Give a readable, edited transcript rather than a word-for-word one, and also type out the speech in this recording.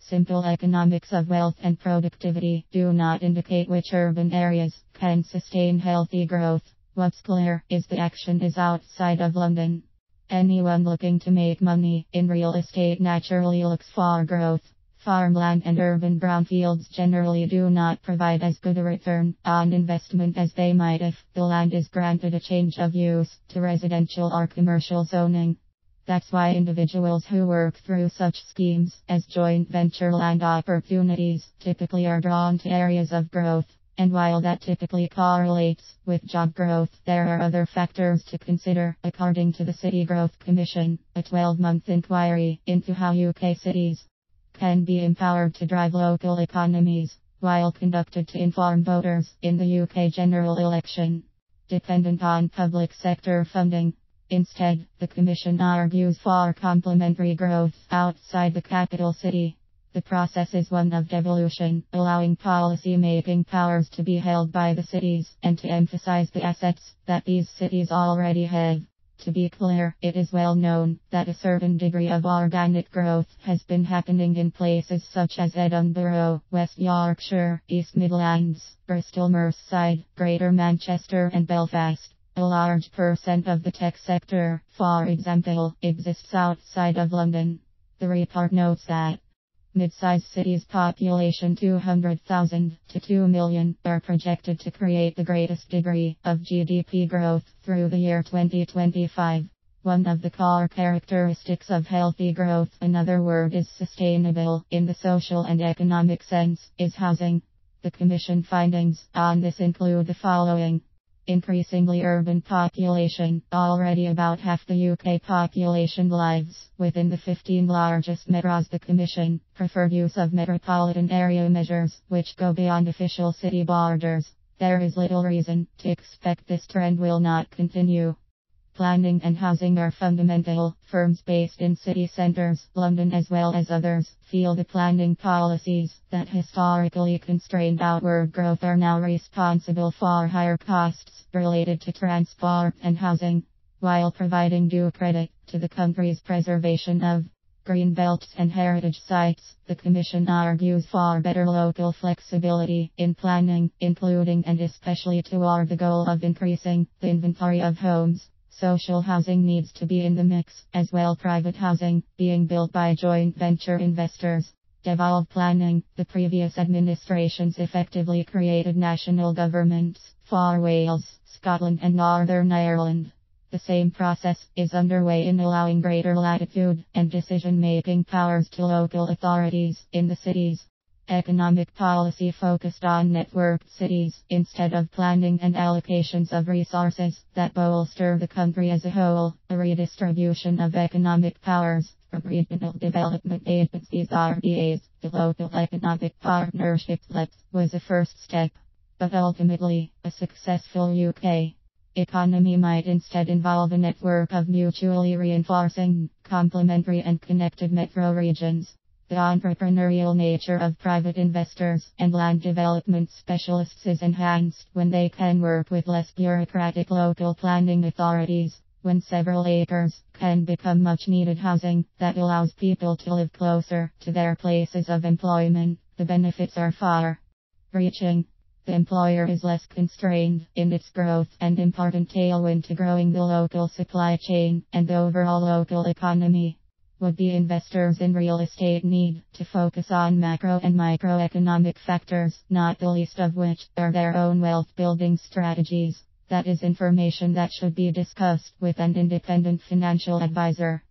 Simple economics of wealth and productivity do not indicate which urban areas can sustain healthy growth. What's clear is the action is outside of London. Anyone looking to make money in real estate naturally looks for growth. Farmland and urban brownfields generally do not provide as good a return on investment as they might if the land is granted a change of use to residential or commercial zoning. That's why individuals who work through such schemes as joint venture land opportunities typically are drawn to areas of growth. And while that typically correlates with job growth, there are other factors to consider. According to the City Growth Commission, a 12-month inquiry into how UK cities can be empowered to drive local economies, while conducted to inform voters in the UK general election, dependent on public sector funding. Instead, the Commission argues for complementary growth outside the capital city. The process is one of devolution, allowing policy-making powers to be held by the cities and to emphasize the assets that these cities already have. To be clear, it is well known that a certain degree of organic growth has been happening in places such as Edinburgh, West Yorkshire, East Midlands, Bristol Merseyside, Greater Manchester and Belfast. A large percent of the tech sector, for example, exists outside of London. The report notes that mid-sized cities population 200,000 to 2 million are projected to create the greatest degree of GDP growth through the year 2025. One of the core characteristics of healthy growth, another word is sustainable in the social and economic sense, is housing. The Commission findings on this include the following. Increasingly urban population, already about half the UK population lives within the 15 largest metros. The Commission preferred use of metropolitan area measures, which go beyond official city borders. There is little reason to expect this trend will not continue. Planning and housing are fundamental. Firms based in city centres, London as well as others, feel the planning policies that historically constrained outward growth are now responsible for higher costs related to transport and housing, while providing due credit to the country's preservation of green belts and heritage sites. The Commission argues for better local flexibility in planning, including and especially toward the goal of increasing the inventory of homes. Social housing needs to be in the mix, as well private housing, being built by joint venture investors. Devolved planning. The previous administrations effectively created national governments for Wales, Scotland and Northern Ireland. The same process is underway in allowing greater latitude and decision-making powers to local authorities in the cities. Economic policy focused on networked cities instead of planning and allocations of resources that bolster the country as a whole. A redistribution of economic powers from regional development agencies RDAs to local economic partnerships was a first step. But ultimately, a successful UK economy might instead involve a network of mutually reinforcing, complementary and connected metro regions. The entrepreneurial nature of private investors and land development specialists is enhanced when they can work with less bureaucratic local planning authorities. When several acres can become much needed housing that allows people to live closer to their places of employment, the benefits are far reaching. The employer is less constrained in its growth and important tailwind to growing the local supply chain and the overall local economy. Would-be investors in real estate need to focus on macro and microeconomic factors, not the least of which are their own wealth-building strategies. That is information that should be discussed with an independent financial advisor.